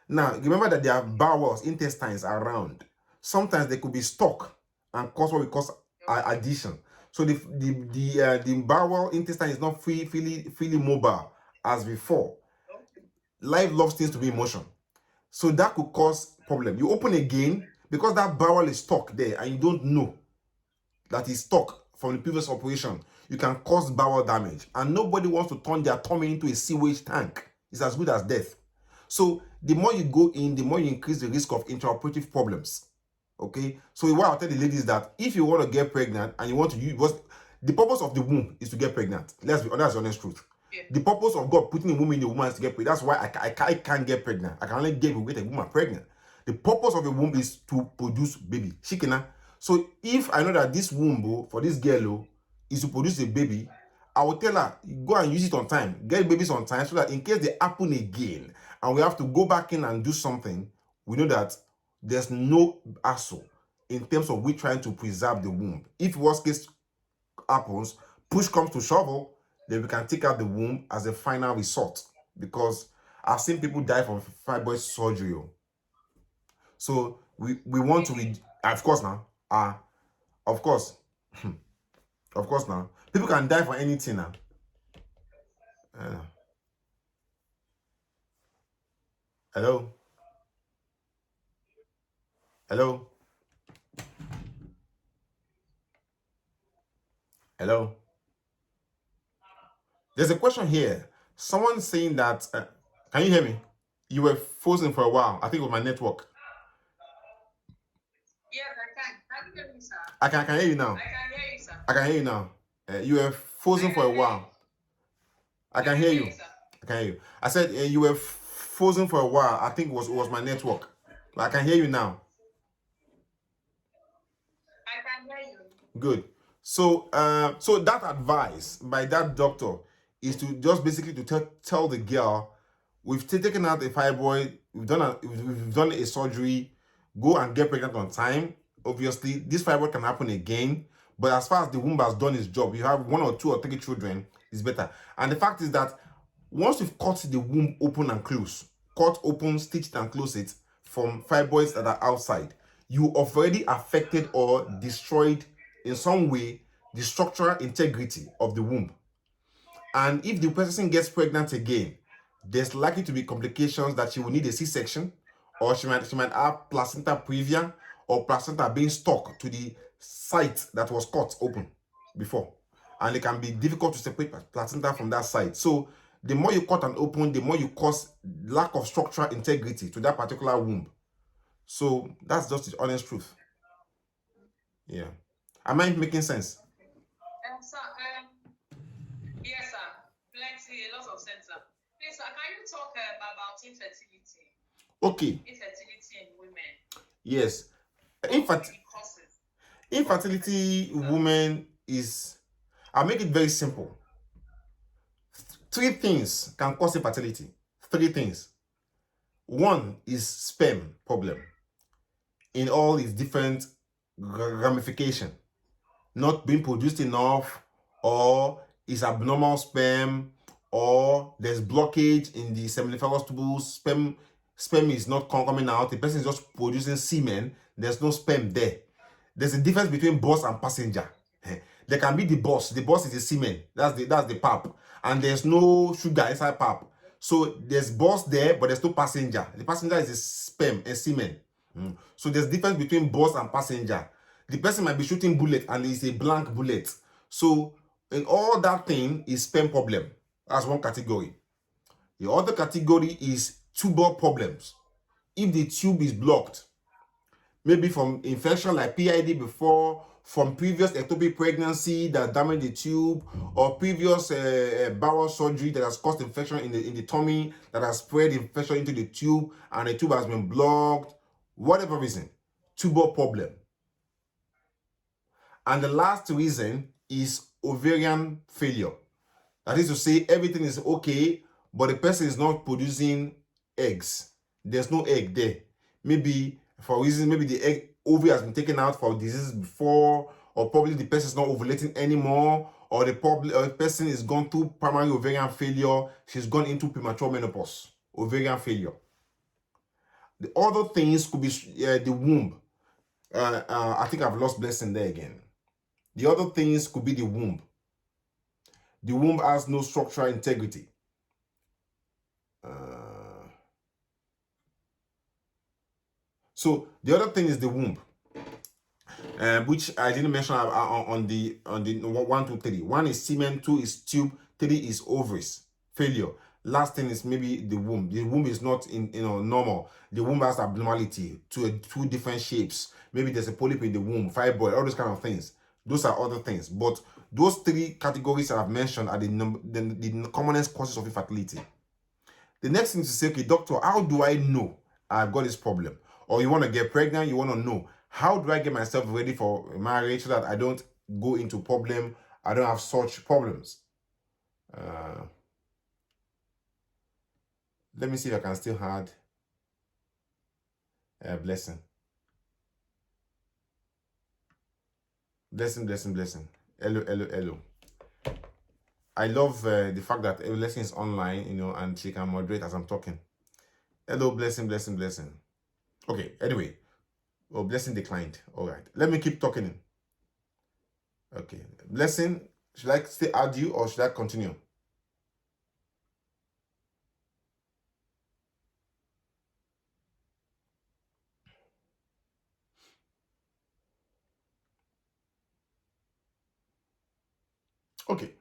now remember that there are bowels, intestines around. Sometimes they could be stuck and cause what we call adhesion. So the bowel intestine is not freely mobile as before. Life loves things to be in motion. So that could cause problem. You open again, because that bowel is stuck there and you don't know that it's stuck from the previous operation, you can cause bowel damage. And nobody wants to turn their tummy into a sewage tank. It's as good as death. So the more you go in, the more you increase the risk of intraoperative problems. Okay? So what I'll tell the ladies is that if you want to get pregnant and you want to use, the purpose of the womb is to get pregnant. That's the honest truth. Yeah. The purpose of God putting a woman in the woman is to get pregnant. That's why I can't get pregnant. I can only get a woman pregnant. The purpose of a womb is to produce baby. Shikina. So if I know that this womb for this girl is to produce a baby, I will tell her, go and use it on time. Get babies on time, so that in case they happen again and we have to go back in and do something, we know that there's no hassle in terms of we trying to preserve the womb. If worst case happens, push comes to shovel, then we can take out the womb as a final resort, because I've seen people die from fibroid surgery. So we want to, of course now, of course now, people can die for anything now. Hello? Hello? Hello? There's a question here. Someone saying that, can you hear me? You were frozen for a while. I think it was my network. Yes, I can. Can you hear me, sir? I can hear you now. I can hear you, sir. I can hear you now. You were frozen for a while. I can hear you. I can hear you. I said you were frozen for a while. I think it was my network. But I can hear you now. I can hear you. Good. So so that advice by that doctor is to just basically to tell the girl, we've taken out a fibroid, we've done a surgery, go and get pregnant on time. Obviously, this fibroid can happen again, but as far as the womb has done its job, you have 1 or 2 or 3 children, is better. And the fact is that once you've cut the womb open and close, cut open, stitched and close it from fibroids that are outside, you already affected or destroyed in some way the structural integrity of the womb. And if the person gets pregnant again, there's likely to be complications that she will need a C-section, or she might have placenta previa, or placenta being stuck to the site that was cut open before. And it can be difficult to separate placenta from that site. So the more you cut and open, the more you cause lack of structural integrity to that particular womb. So that's just the honest truth. Yeah. Am I making sense? Sir, yes, sir. Plenty, a lot of sense, sir. Please, sir, can you talk about infertility? Okay. Infertility in women. Yes. Infertility women is, I'll make it very simple. 3 things can cause infertility. 3 things. 1 is sperm problem in all its different ramifications. Not being produced enough, or is abnormal sperm, or there's blockage in the seminiferous tubules, sperm is not coming out, the person is just producing semen, there's no sperm there. There's a difference between boss and passenger. There can be the boss is the semen, that's the pap, and there's no sugar inside pap. So there's boss there, but there's no passenger. The passenger is the sperm and semen. So there's difference between boss and passenger. The person might be shooting bullet and it's a blank bullet. So in all that thing is sperm problem. That's one category. The other category is tubal problems. If the tube is blocked, maybe from infection like PID before, from previous ectopic pregnancy that damaged the tube, or previous bowel surgery that has caused infection in the tummy, that has spread infection into the tube, and the tube has been blocked, whatever reason, tubal problem. And the last reason is ovarian failure. That is to say, everything is okay, but the person is not producing eggs. There's no egg there. Maybe for reasons, maybe the egg ovary has been taken out for diseases before, or probably the person is not ovulating anymore, or the person is gone through primary ovarian failure. She's gone into premature menopause, ovarian failure. The other things could be the womb. I think I've lost Blessing there again. The other things could be the womb. The womb has no structural integrity. So the other thing is the womb, which I didn't mention on the 1, 2, 3. 1 is semen, 2 is tube, 3 is ovaries failure. Last thing is maybe the womb. The womb is not normal. The womb has abnormality, two different shapes. Maybe there's a polyp in the womb, fibroid, all those kind of things. Those are other things. But those 3 categories that I've mentioned are the commonest causes of infertility. The next thing is to say, okay, doctor, how do I know I've got this problem? Or you want to get pregnant, you want to know, how do I get myself ready for marriage so that I don't go into problem, I don't have such problems? Let me see if I can still add Blessing. Blessing. Hello. I love the fact that Blessing is online, and she can moderate as I'm talking. Hello, Blessing. Okay, anyway. Oh, Blessing declined. All right. Let me keep talking. Okay. Blessing, should I still add you or should I continue? Okay.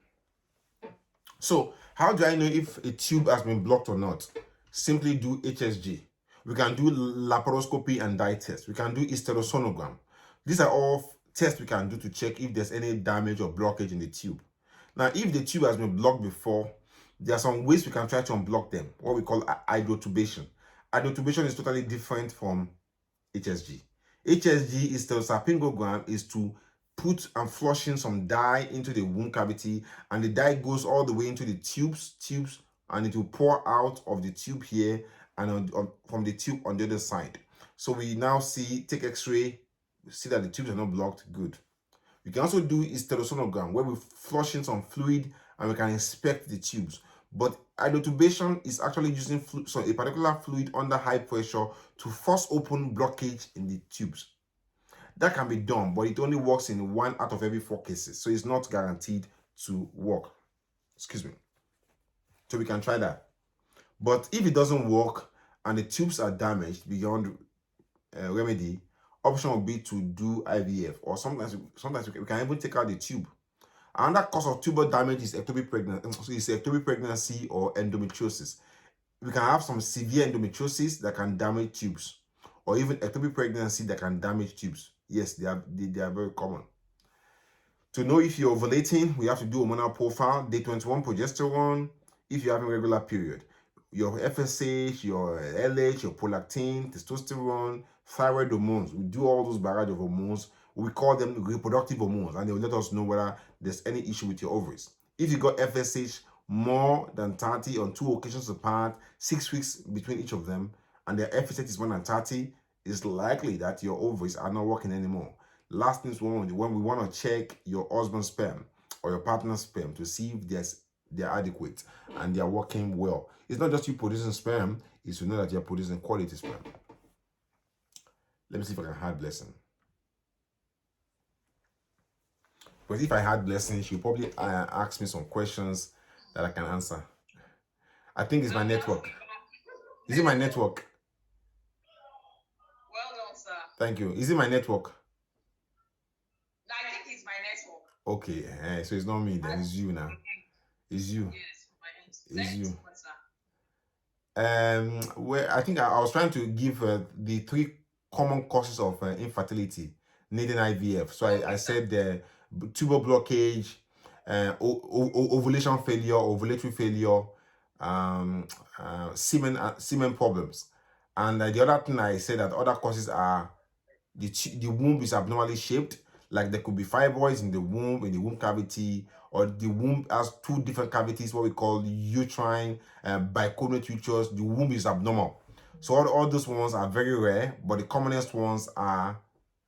So, how do I know if a tube has been blocked or not? Simply do HSG. We can do laparoscopy and dye test. We can do hysterosonogram. These are all tests we can do to check if there's any damage or blockage in the tube. Now, if the tube has been blocked before, there are some ways we can try to unblock them, what we call hydrotubation. Hydrotubation is totally different from HSG. HSG is stereosalpingogram, is to put and flushing some dye into the womb cavity, and the dye goes all the way into the tubes, and it will pour out of the tube here and from the tube on the other side. So we now take X-ray, see that the tubes are not blocked. Good. We can also do hysterosonogram, where we flush in some fluid and we can inspect the tubes. But hydrotubation is actually using a particular fluid under high pressure to force open blockage in the tubes. That can be done, but it only works in 1 out of every 4 cases, so it's not guaranteed to work. Excuse me. So we can try that. But if it doesn't work and the tubes are damaged beyond remedy, option will be to do IVF, or sometimes we can even take out the tube. Another cause of tubal damage is ectopic pregnancy or endometriosis. We can have some severe endometriosis that can damage tubes, or even ectopic pregnancy that can damage tubes. Yes, they are very common. To know if you're ovulating, we have to do a hormonal profile, day 21 progesterone, if you're having regular period. Your FSH, your LH, your prolactin, testosterone, thyroid hormones. We do all those barrage of hormones. We call them reproductive hormones, and they will let us know whether there's any issue with your ovaries. If you got FSH more than 30 on 2 occasions apart, 6 weeks between each of them, and the FSH is more than 30, it's likely that your ovaries are not working anymore. Last thing is when we want to check your husband's sperm or your partner's sperm to see if they're adequate and they're working well. It's not just you producing sperm, it's to know that you're producing quality sperm. Let me see if I can add Blessing. Because if I had Blessing, she'll probably ask me some questions that I can answer. I think it's my network. Is it my network? Well done, sir. Thank you. Is it my network? I think it's my network. Okay, so it's not me then, it's you now. It's you. Yes, my end. It's you. So much, sir. Where I think I was trying to give the 3 common causes of infertility. needing IVF. So I said the tubal blockage, ovulation failure, ovulatory failure, semen problems. And the other thing I said that other causes are the womb is abnormally shaped, like there could be fibroids in the womb cavity, or the womb has two different cavities, what we call uterine biconate uterus. The womb is abnormal. So all those ones are very rare, but the commonest ones are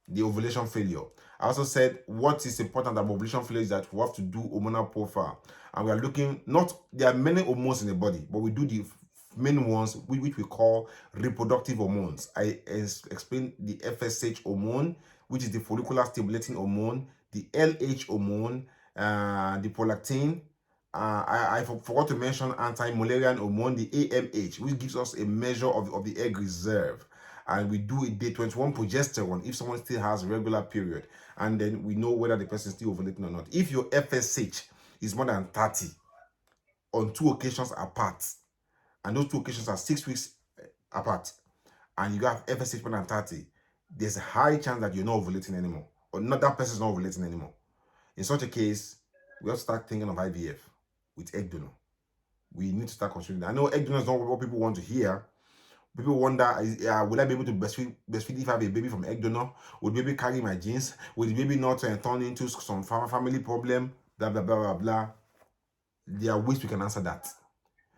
the ovulation failure. I also said what is important about ovulation failure is that we have to do hormonal profile, and we are looking, not, there are many hormones in the body, but we do the main ones which we call reproductive hormones. I explained the FSH hormone, which is the follicular stimulating hormone, the LH hormone, the prolactin. I forgot to mention anti-Mullerian hormone, the AMH, which gives us a measure of the egg reserve. And we do a day 21 progesterone if someone still has regular period, and then we know whether the person is still ovulating or not. If your FSH is more than 30 on 2 occasions apart, and those 2 occasions are 6 weeks apart, and you have FSH more than 30, there's a high chance that you're not ovulating anymore, or not, that person is not ovulating anymore. In such a case, we have to start thinking of IVF with egg donor. We need to start considering that. I know egg donor is not what people want to hear. People wonder, will I be able to breastfeed if I have a baby from egg donor? Will the baby carry my genes? Will the baby not turn into some family problem? Blah, blah, blah, blah, blah. There are ways we can answer that.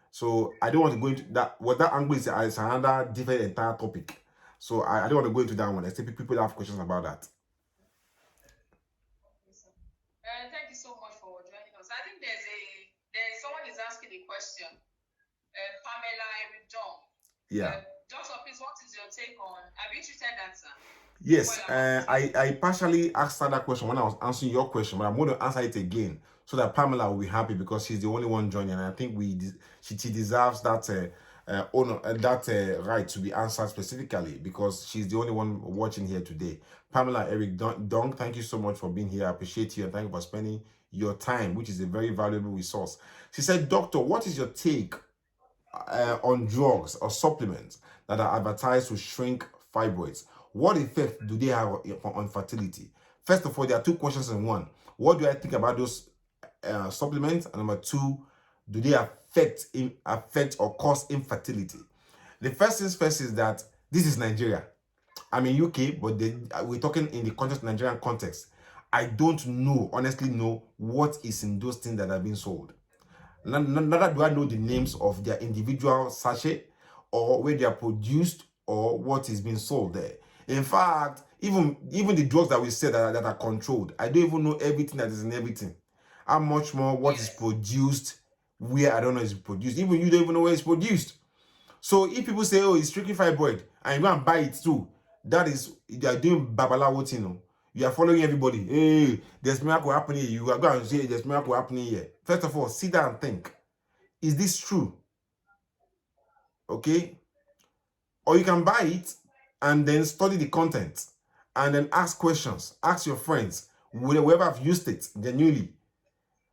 So I don't want to go into that. What that angle is another different entire topic. So I don't want to go into that one. I say people have questions about that. Thank you so much for joining us. I think there's someone is asking a question. Pamela Eridon. Yeah. Doctor, please, what is your take on? Have you treated that, sir? Yes, I partially asked her that question when I was answering your question, but I'm going to answer it again so that Pamela will be happy, because she's the only one joining, and I think she deserves that right to be answered specifically, because she's the only one watching here today. Pamela Eric Dong, thank you so much for being here. I appreciate you, and thank you for spending your time, which is a very valuable resource. She said, Doctor, what is your take on drugs or supplements that are advertised to shrink fibroids? What effect do they have on fertility? First of all, there are 2 questions in one. What do I think about those supplements? And number 2, do they affect or cause infertility? The first things first is that this is Nigeria. I'm in UK, but we're talking in the context, Nigerian context. I don't know, honestly know, what is in those things that are being sold. Neither do I know the names of their individual sachet, or where they are produced, or what is being sold there. In fact, even the drugs that we say that are controlled, I don't even know everything that is in everything. How much more what is produced, where I don't know is produced. Even you don't even know where it's produced. So if people say, oh, it's tricky fibroid, and you go and buy it too, that is, they are doing babalawo thing. You are following everybody. Hey, there's miracle happening here. You are going to say there's miracle happening here. First of all, sit down and think. Is this true? Okay? Or you can buy it and then study the content and then ask questions. Ask your friends, whoever have used it genuinely.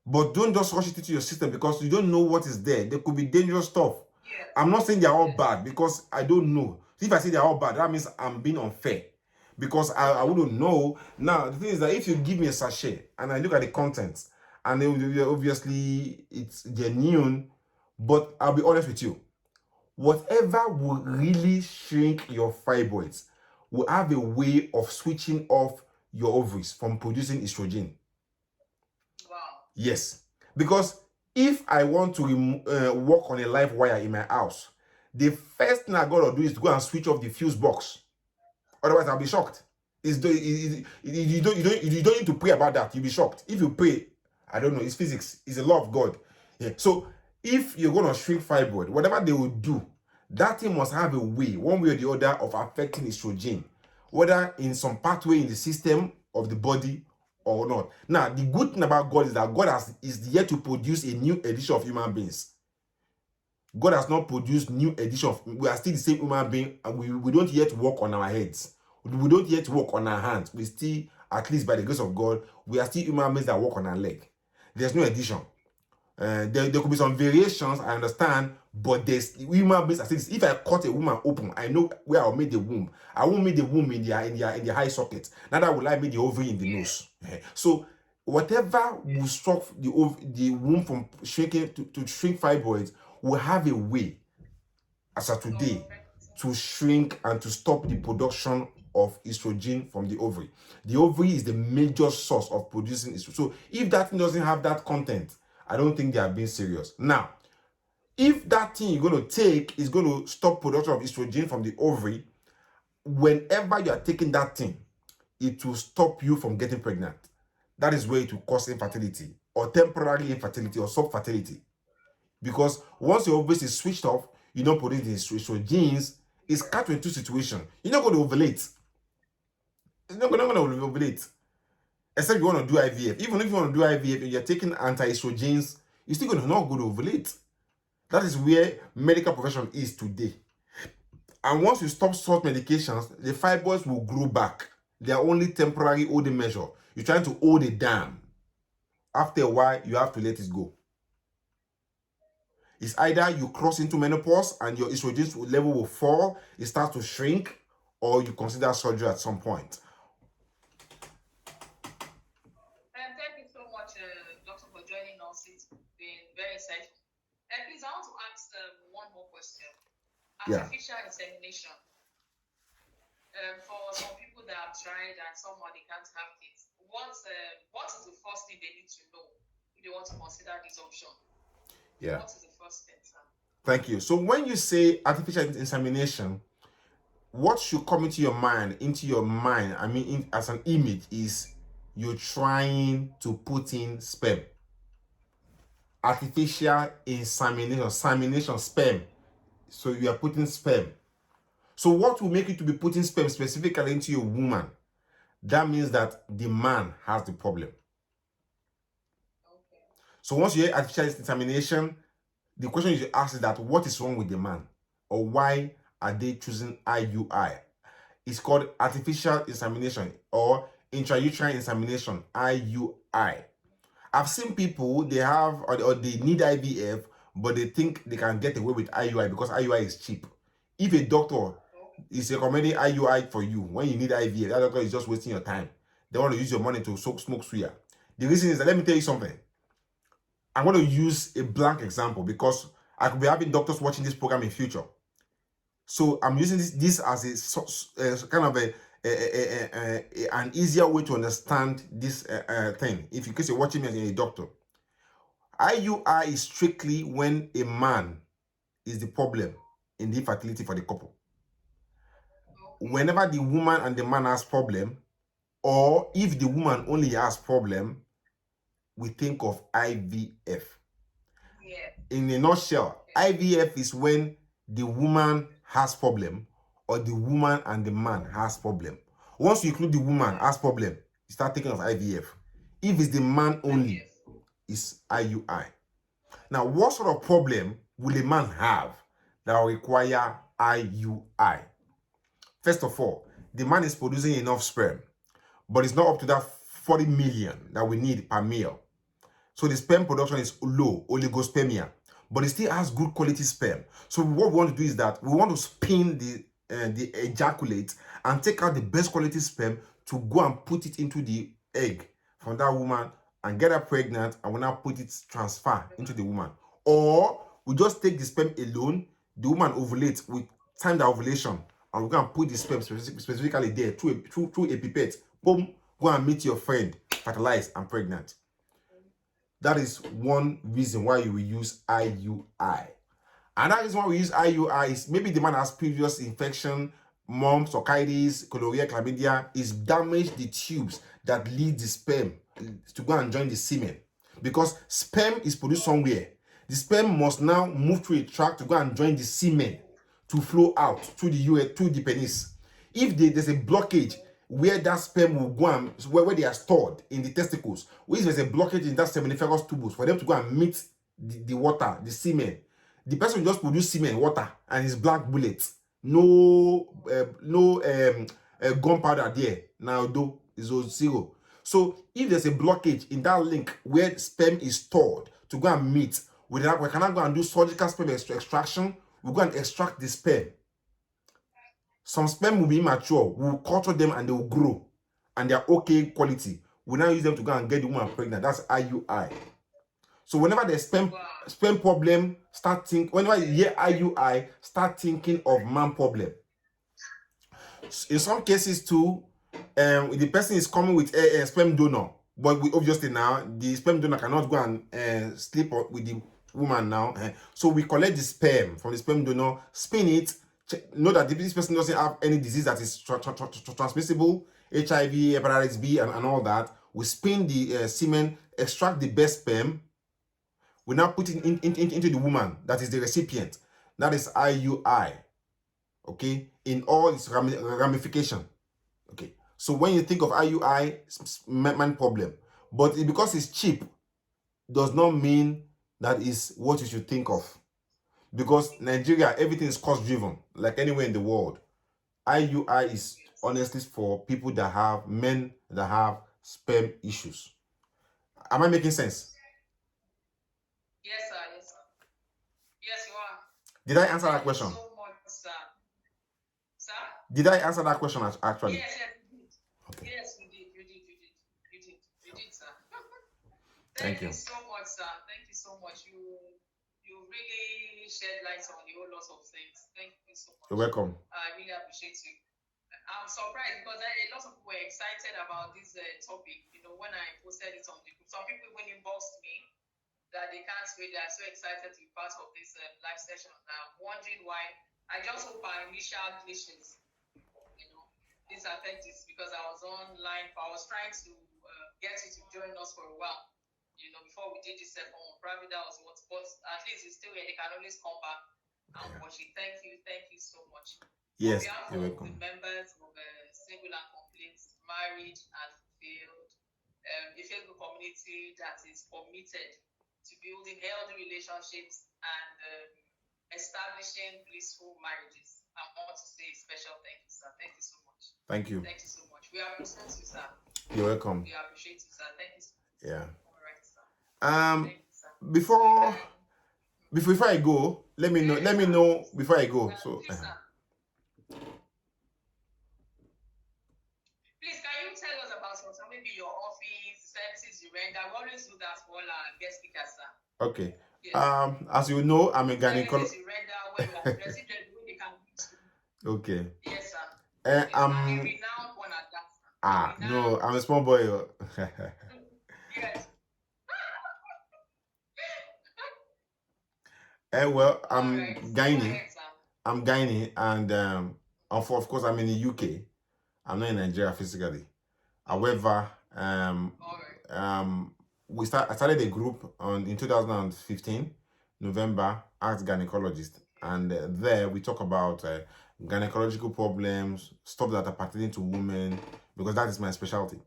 But don't just rush it into your system, because you don't know what is there. There could be dangerous stuff. Yes. I'm not saying they're all bad, because I don't know. If I say they're all bad, that means I'm being unfair, because I wouldn't know. Now, the thing is that if you give me a sachet and I look at the contents, and then obviously it's genuine, but I'll be honest with you, whatever will really shrink your fibroids will have a way of switching off your ovaries from producing estrogen. Wow. Yes, because if I want to work on a live wire in my house, the first thing I gotta do is to go and switch off the fuse box. Otherwise, I'll be shocked. You don't need to pray about that. You'll be shocked. If you pray, I don't know, it's physics. It's a law of God. Yeah. So if you're gonna shrink fibroid, whatever they will do, that thing must have a way, one way or the other, of affecting estrogen, whether in some pathway in the system of the body or not. Now, the good thing about God is that God is yet to produce a new edition of human beings. God has not produced new edition of, we are still the same human being, and we don't yet walk on our heads. We don't yet walk on our hands. We still, at least by the grace of God, we are still human beings that walk on our leg. There's no edition. There could be some variations, I understand, but there's human beings. If I cut a woman open, I know where I'll make the womb. I won't make the womb in the high socket. Neither will I make the ovary in the nose. So whatever will stop the womb from shrinking to shrink fibroids will have a way, as of today, to shrink and to stop the production of estrogen from the ovary. The ovary is the major source of producing estrogen. So if that thing doesn't have that content, I don't think they are being serious. Now, if that thing you're going to take is going to stop production of estrogen from the ovary, whenever you are taking that thing, it will stop you from getting pregnant. That is where it will cause infertility, or temporary infertility, or subfertility. Because once your ovaries is switched off, you don't produce the estrogens. It's catch-22 situation. You're not going to ovulate. You're not going to ovulate. Except you want to do IVF. Even if you want to do IVF and you're taking anti-estrogens, you're still not going to ovulate. That is where medical profession is today. And once you stop salt medications, the fibroids will grow back. They are only temporary holding measure. You're trying to hold it down. After a while, you have to let it go. It's either you cross into menopause and your estrogen level will fall, it starts to shrink, or you consider surgery at some point. Thank you so much, Doctor, for joining us. It's been very insightful. Please, I want to ask one more question. Artificial insemination. For some people that have tried and somehow they can't have kids, what is the first thing they need to know if they want to consider this option? What is the first thing, sir? Thank you. So when you say artificial insemination, what should come into your mind, I mean, as an image, is you're trying to put in sperm. Artificial insemination, sperm. So you are putting sperm. So what will make you to be putting sperm specifically into your woman? That means that the man has the problem. Okay. So once you hear artificial insemination, the question you should ask is that what is wrong with the man? Or why are they choosing IUI? It's called artificial insemination or intrauterine insemination, IUI. I've seen people, they have or they need IVF, but they think they can get away with IUI because IUI is cheap. If a doctor is recommending IUI for you when you need IVF, that doctor is just wasting your time. They want to use your money to smoke suya. The reason is that, let me tell you something. I'm going to use a blank example because I could be having doctors watching this program in future. So I'm using this as a kind of an easier way to understand this thing. If in case you're watching me as a doctor, IUI is strictly when a man is the problem in the infertility for the couple. Whenever the woman and the man has problem, or if the woman only has problem, we think of IVF. In a nutshell, IVF is when the woman has problem or the woman and the man has problem. Once you include the woman has problem, you start thinking of IVF. If it's the man only, it's IUI. Now, what sort of problem will a man have that will require IUI? First of all, the man is producing enough sperm, but it's not up to that 40 million that we need per male. So the sperm production is low, oligospermia, but it still has good quality sperm. So what we want to do is that we want to spin the ejaculate and take out the best quality sperm to go and put it into the egg from that woman and get her pregnant, and we now put it transfer into the woman. Or we just take the sperm alone, the woman ovulates, we time the ovulation, and we're going to put the sperm specifically there through a pipette. Boom, go and meet your friend, fertilized and pregnant. That is one reason why you will use IUI. Another reason why we use IUI is maybe the man has previous infection, mumps, orchitis, gonorrhea, chlamydia, is damaged the tubes that lead the sperm to go and join the semen. Because sperm is produced somewhere. The sperm must now move through a tract to go and join the semen to flow out through the penis. If there's a blockage where that sperm will go and where they are stored in the testicles, which there's a blockage in that seminiferous tubes for them to go and meet the water, the semen, the person will just produce semen, water, and it's black bullets. No gunpowder there. Now though is zero. So if there's a blockage in that link where sperm is stored to go and meet. We cannot go and do surgical sperm extraction. We go and extract the sperm. Some sperm will be immature. We'll culture them and they will grow. And they are okay quality. We now use them to go and get the woman pregnant. That's IUI. So whenever there's sperm problem, whenever you hear IUI, start thinking of man problem. In some cases too, the person is coming with a sperm donor, but obviously now the sperm donor cannot go and sleep with the woman now. So we collect the sperm from the sperm donor, spin it, know that this person doesn't have any disease that is transmissible, HIV, hepatitis B, and all that. We spin the semen, extract the best sperm. We now put it into the woman that is the recipient. That is IUI. Okay, in all its ramification. Okay, so when you think of IUI, man problem, but because it's cheap, does not mean that is what you should think of. Because Nigeria, everything is cost driven, like anywhere in the world. IUI is honestly for people that have men that have sperm issues. Am I making sense? Yes, sir. Yes, sir. Yes, you are. Did I answer that question? So much, sir. Sir? Did I answer that question actually? Yes, yes, you did. Okay. Yes, you did, sir. Thank you so much, sir. Thank you so much. You really shed light on a whole lot of things. Thank you so much. You're welcome. I really appreciate you. I'm surprised because a lot of people were excited about this topic. You know, when I posted it on the group, some people even inboxed me that they can't wait. They are so excited to be part of this live session. I'm wondering why. I just hope our initial glitches, didn't affect this because I was online. I was trying to get you to join us for a while. Before we did this second one, probably that was what. But at least it's still here. They can always come back and watch it. Thank you so much. Yes, you're welcome. The members of single and complete, married and fulfilled, the Facebook community that is committed to building healthy relationships and establishing blissful marriages. I want to say a special thank you, sir. Thank you so much. Thank you. Thank you so much. We appreciate you, sir. You're welcome. We appreciate you, sir. Thank you so much. Yeah. All right, sir. Thank you, sir. Before I go, let me know before I go. So. Please, can you tell us about maybe your office, services you render? We always do that for all our guest speakers, sir. Okay. Yes. As you know, I'm a gynecologist. Okay. Yes, sir. I'm a renowned one at that. No, I'm a small boy. Yes. Well, I'm Gynae. I'm Gynae, and of course, I'm in the UK. I'm not in Nigeria physically. However, I started a group in 2015, November, AsktheGynaecologist, and there we talk about gynecological problems, stuff that are pertaining to women, because that is my specialty.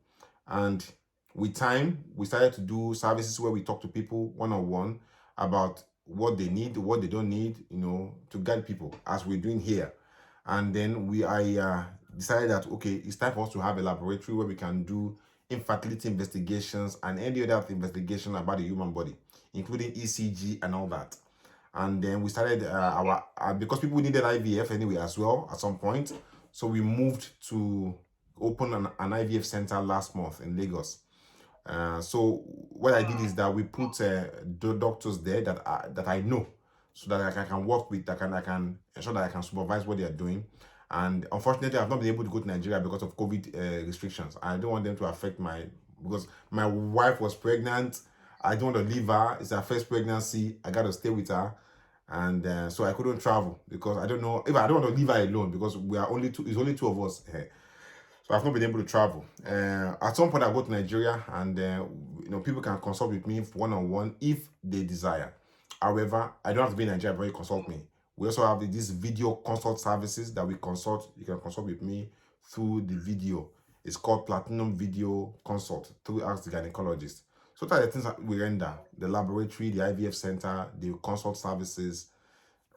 And with time, we started to do services where we talk to people one-on-one about what they need, what they don't need, to guide people, as we're doing here. And then I decided that, okay, it's time for us to have a laboratory where we can do infertility investigations and any other investigation about the human body, including ECG and all that. And then we started because people needed IVF anyway as well at some point. So we moved to open an IVF center last month in Lagos. So what I did is that we put doctors there that I know, so that I can work with, I can ensure that I can supervise what they are doing. And unfortunately, I've not been able to go to Nigeria because of COVID restrictions. I don't want them to affect because my wife was pregnant. I don't want to leave her. It's her first pregnancy. I got to stay with her. And so I couldn't travel because I don't know if I don't want to leave her alone because we are only two. It's only two of us here. So I've not been able to travel. At some point, I'll go to Nigeria, and people can consult with me one-on-one if they desire. However, I don't have to be in Nigeria before you consult me. We also have these video consult services that we consult. You can consult with me through the video. It's called Platinum Video Consult through Ask the Gynecologist. So those are the things that we render: the laboratory, the IVF center, the consult services,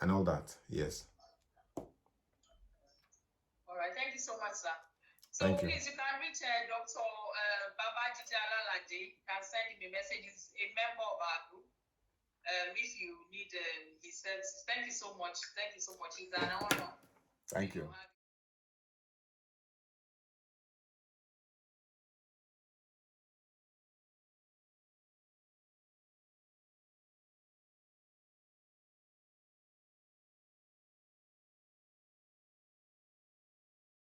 and all that. Yes. All right. Thank you so much, sir. So please, you can reach Dr. Babajide Alalade. You can send him a message. He's a member of our group. if you need his services. Thank you so much. Thank you so much. It's an honor. Thank you.